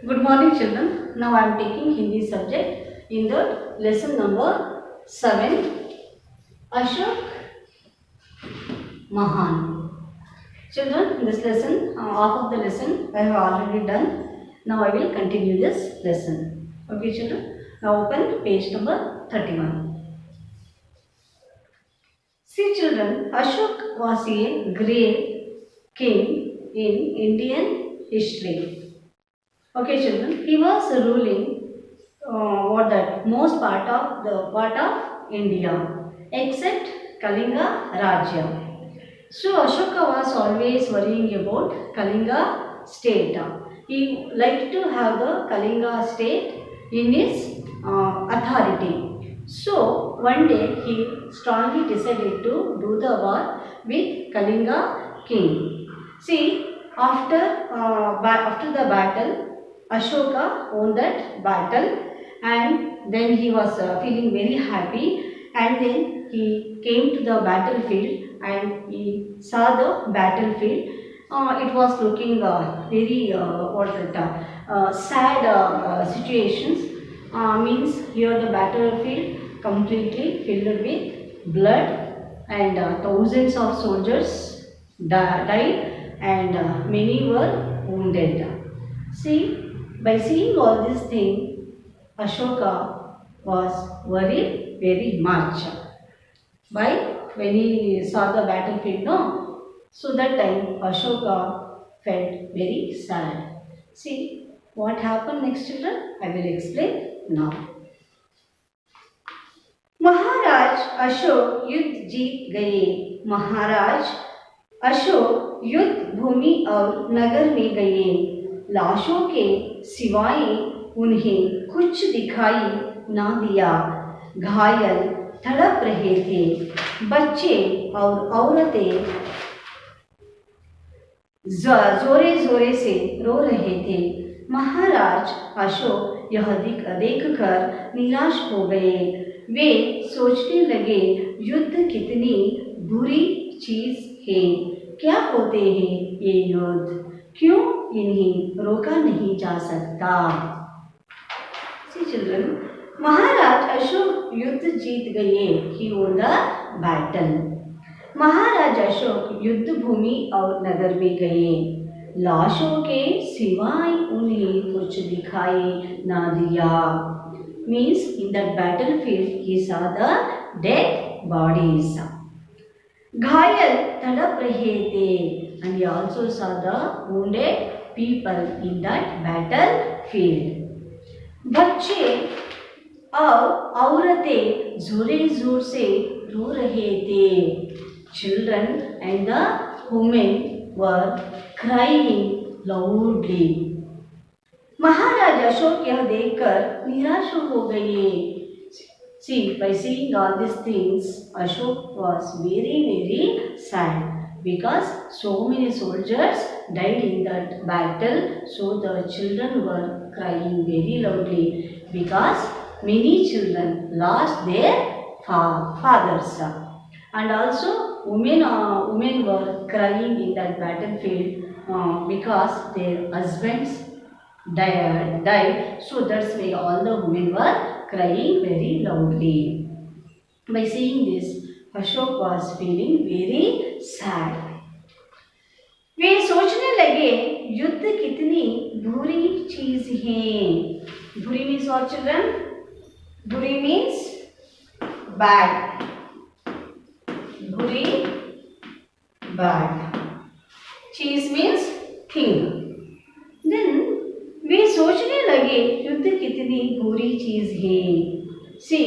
Good morning, children. Now I am taking Hindi subject in the lesson number 7, Ashok Mahan. Children, this lesson, half of the lesson I have already done. Now I will continue this lesson. Okay, children. Now open page number 31. See, children, Ashok was a great king in Indian history. Okay, children. He was ruling most part of India except Kalinga Rajya. So Ashoka was always worrying about Kalinga state. He liked to have the Kalinga state in his authority. So one day he strongly decided to do the war with Kalinga king. See, after the battle, Ashoka won that battle, and then he was feeling very happy, and then he came to the battlefield and he saw the battlefield. It was looking very sad situations. Means here the battlefield completely filled with blood, and thousands of soldiers died, and many were wounded. See, by seeing all these things, Ashoka was worried very much. Why? When he saw the battlefield, no? So that time Ashoka felt very sad. See, what happened next, children? I will explain now. महाराज अशोक युद्ध जीत गए। महाराज अशोक युद्ध भूमि और नगर में गए। लाशों के सिवाय उन्हें कुछ दिखाई ना दिया। घायल तड़प रहे थे। बच्चे और औरतें जोरे जोरे से रो रहे थे। महाराज अशोक यह देखकर निराश हो गए। वे सोचने लगे, युद्ध कितनी बुरी चीज है। क्या होते हैं ये युद्ध? क्यों इन्हें रोका नहीं जा सकता? See, children, महाराज अशोक युद्ध जीत गए। He won the battle. महाराज अशोक युद्ध भूमि और नगर में गए। लाशों के सिवाय उन्हें कुछ दिखाई ना दिया। Means in that battlefield he saw the dead bodies. घायल तड़प रहे थे, and he also saw the wounded people in that battlefield. बच्चे और औरतें जोरे जोर से रो रहे थे। Children and the women were crying loudly. महाराज अशोक यह देखकर निराश हो गए। See, by seeing all these things, Ashok was very sad because so many soldiers died in that battle. So the children were crying very loudly because many children lost their fathers, and also women were crying in that battlefield because their husbands died. So that's why all the women were crying very loudly. By seeing this, Ashok was feeling very sad. वे सोचने लगे, युद्ध कितनी बुरी चीज है। बुरी means what, children? बुरी means bad. बुरी, bad. चीज means thing. Then वे सोचने लगे, युद्ध कितनी बुरी चीज है। See,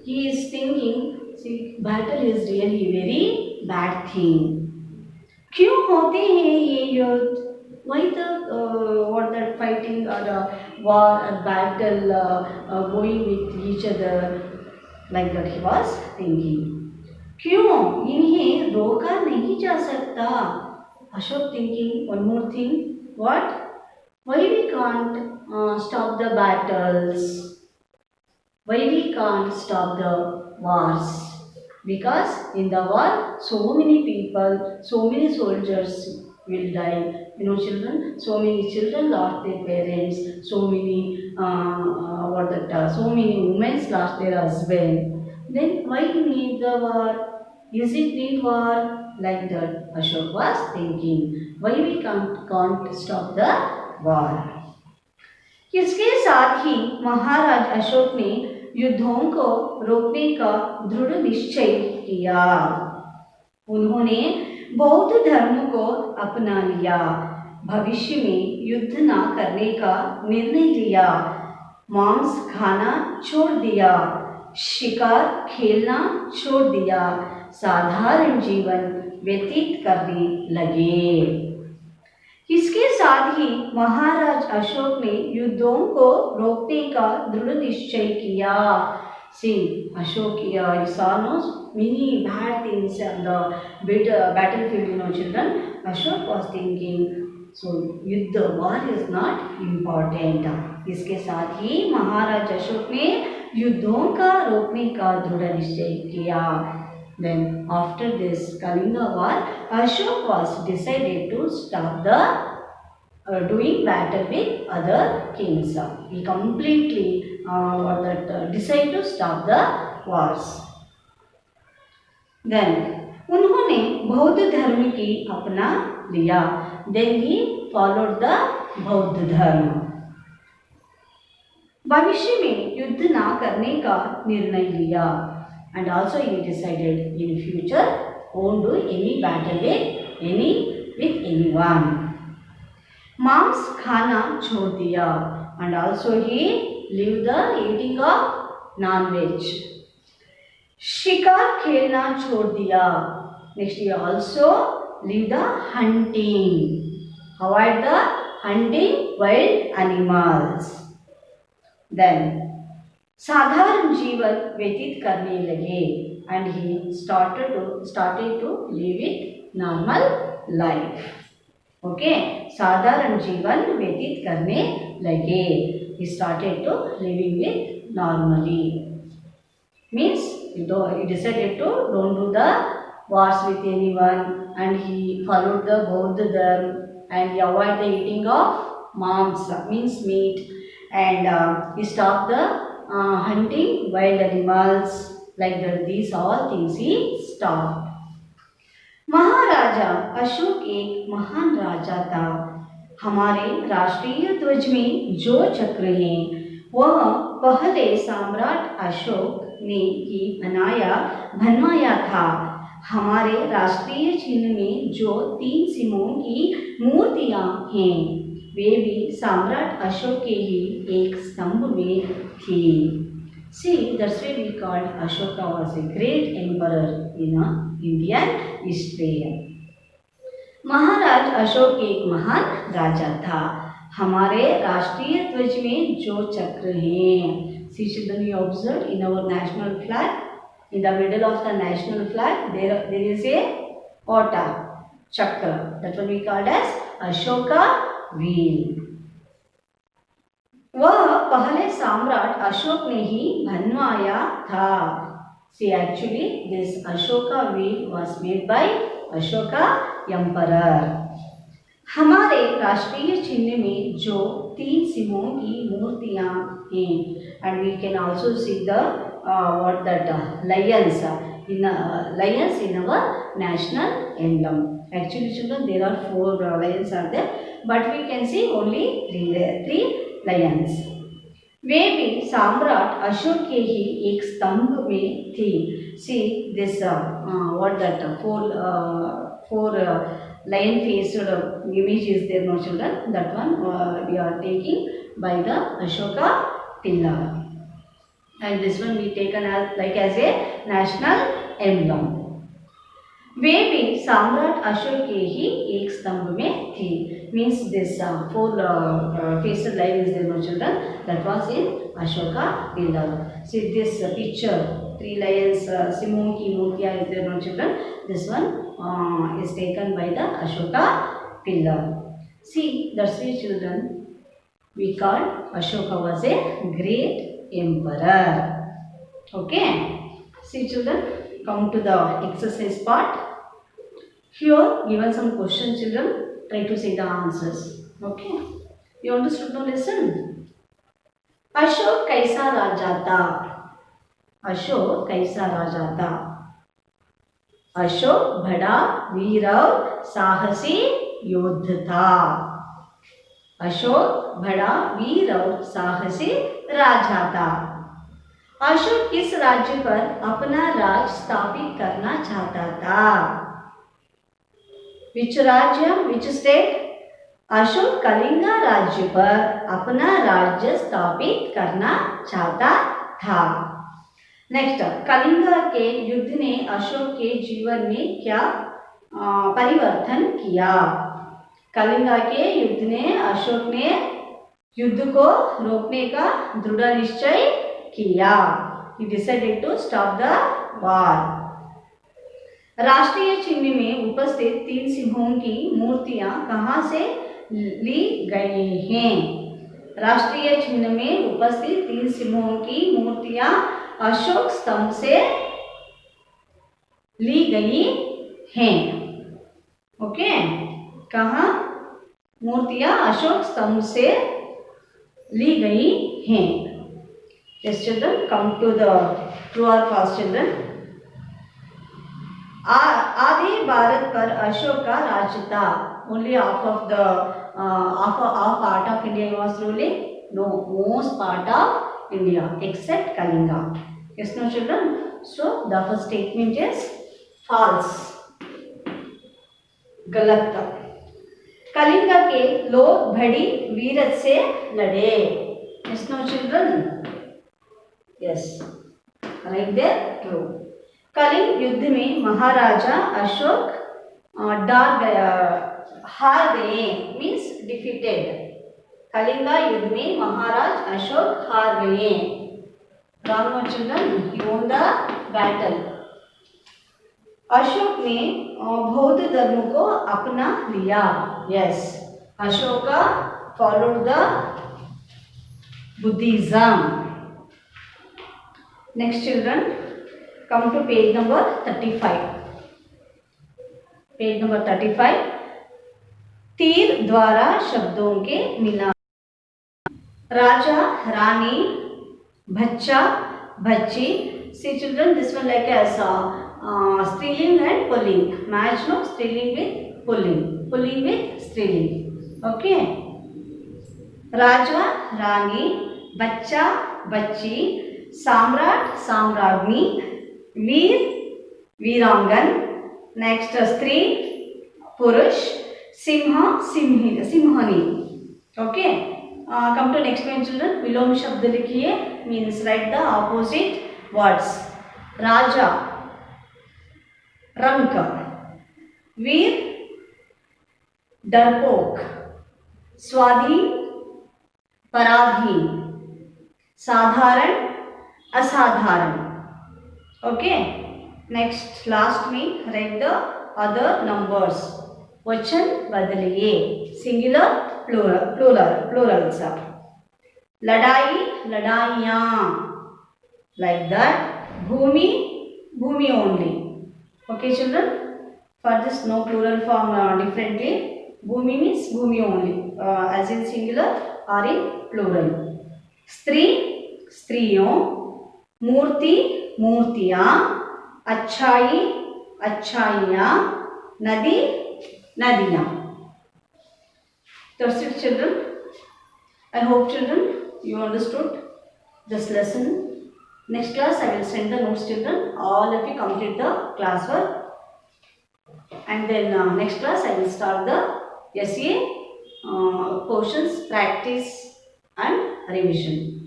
he is thinking, see, battle is really very bad thing. क्यों होते हैं ये युद्ध? Why that fighting or war or battle going with each other? Like that he was thinking. क्यों इन्हें रोका नहीं जा सकता? Ashok thinking one more thing. What? Why we can't stop the battles? Why we can't stop the wars? Because in the war, so many people, so many soldiers will die. You know, children, so many children lost their parents, so many so many women lost their husband. Then why need the war? Is it need war? Like that Ashok was thinking. Why we can't stop the war? इसके साथ ही महाराज अशोक ने युद्धों को रोकने का दृढ़ निश्चय किया। उन्होंने बौद्ध धर्म को अपना लिया, भविष्य में युद्ध न करने का निर्णय लिया, मांस खाना छोड़ दिया, शिकार खेलना छोड़ दिया, साधारण जीवन व्यतीत करने लगे। इसके साथ ही महाराज अशोक ने युद्धों को रोकने का दृढ़ निश्चय किया। See, Ashok saw many bad things on the battlefield, you know, children. Ashok was thinking, so युद्ध war is not important. इसके साथ ही महाराज अशोक ने युद्धों का रोकने का दृढ़ निश्चय किया। Then after this Kalinga war, Ashok was decided to stop the doing battle with other kings. He completely decide to stop the wars. Then उन्होंने बौद्ध धर्म की अपना लिया। Then he followed the बौद्ध धर्म। भविष्य में युद्ध ना करने का निर्णय लिया। And also he decided in future won't do any battle with anyone. मांस खाना छोड़ दिया। And also he leave the eating of non-veg. शिकार खेलना छोड़ दिया। Next he also leave the hunting. Avoid the hunting wild animals. Then साधारण जीवन व्यतीत करने लगे and he started to live with normal life. Okay, साधारण जीवन व्यतीत करने लगे. He started to living with normally. Means he decided to don't do the wars with anyone and he followed the Buddha dharma and he avoid the eating of mams, means meat, and he stopped the hunting wild animals, like that. These all things he stopped. महाराजा अशोक एक महान राजा था। हमारे राष्ट्रीय ध्वज में जो चक्र है वह पहले सम्राट अशोक ने ही बनवाया था। हमारे राष्ट्रीय चिन्ह में जो 3 सिंहों की मूर्तियां हैं वे भी सम्राट अशोक के ही एक स्तंभ में थी। See, that's why we called Ashoka was a great emperor in Indian history. महाराज अशोक एक महान राजा था। हमारे राष्ट्रीय ध्वज में जो चक्र हैं, see children, you observed in our national flag, in the middle of the national flag there is a ota chakra, that one we called as Ashoka wheel. वह पहले सम्राट अशोक ने ही बनवाया था। See, actually this Ashoka wheel was made by Ashoka emperor. हमारे राष्ट्रीय चिन्ह में जो 3 सिंहों की मूर्तियां हैं, and we can also see the lions in our national emblem. Actually children, there are 4 lions are there, but we can see only 3 lions. वे भी सम्राट अशोक के ही एक स्तंभ में थी। See this four lion faced image is there, no children? That one we are taking by the Ashoka pillar, and this one we taken as a national emblem. वे भी सम्राट अशोक के ही एक स्तंभ में थी। Means this 4 faced lion is there, no children? That was in Ashoka pillar. See this picture, 3 lions, सिंहों की मूर्तियां is there, no children? This one is taken by the Ashoka pillar. See, that's why children we called Ashoka was a great emperor. Okay. See children, come to the exercise part. Here given some questions children. try to say the answers. Okay. You understood? Now listen. Ashok कैसा राजा था? अशोक कैसा राजा था? अशोक बड़ा वीर और साहसी योद्धा था. अशोक बड़ा वीर और साहसी राजा था. अशोक किस राज्य पर अपना राज स्थापित करना चाहता था? विच राज्य, विच स्टेट? अशोक कलिंगा राज्य पर अपना राज्य स्थापित करना चाहता था. नेक्स्ट, कलिंगा के युद्ध ने अशोक के जीवन में क्या परिवर्तन किया? कलिंगा के युद्ध ने अशोक ने युद्ध को रोकने का दृढ़ निश्चय किया. He decided to stop the war. राष्ट्रीय चिन्ह में उपस्थित 3 सिंहों की मूर्तियां कहां से ली गई हैं? राष्ट्रीय चिन्ह में उपस्थित 3 सिंहों की मूर्तियां अशोक स्तंभ से ली गई हैं. ओके, कहाँ? मूर्तियां अशोक स्तंभ से ली गई हैं. Yes, children, come to the true or false, children. आधे भारत पर अशोक का राज्य था. Only half of the half part of India was ruling. No, most part of India except Kalinga. Yes, no, children. So the first statement is false. गलत. कलिंगा के लोग बड़ी वीरत से लड़े. Yes, no, children. Yes, right there, true. Kalinga युद्ध में महाराजा अशोक हार गए, मीन्स डिफीटेड. कलिंगा युद्ध में महाराज अशोक हार गए. Ram children, he won the battle. Ashok ने बौद्ध धर्म को अपना लिया. Yes, Ashok followed the Buddhism. Next, children, come to page number 35. Page number 35. तीर द्वारा शब्दों के मिलान. राजा, रानी, बच्चा, बच्ची. See, children, this one like as striling and pulling. Match no, striling with pulling, pulling with striling. Okay. Raja, rani, bachcha, bachchi, samrat, samragyi, veer, veerangan. Next, stri, purush, singh, singhni. Okay, come to next one, children. विलोम शब्द लिखिए, means write the opposite words. Raja, rank. Veer, darpok. Swadhin, paradhin. Sadharan, asadharan. Okay, next last में write the other numbers. वचन बदलिए, singular, plurals. Ladai, ladaiyan, like that. Bhumi, bhumi only. Okay children, for this no plural form differently. Bhumi means bhumi only, as in singular or in plural. स्त्री, स्त्रियों. मूर्ति, मूर्तियाँ. अच्छाई, अच्छाइयाँ. नदी, नदियाँ. That's it, children. I hope, children, you understood this lesson. Next class I will send the notes, children. All of you complete the classwork. And then next class I will start the SEA portions, practice and revision.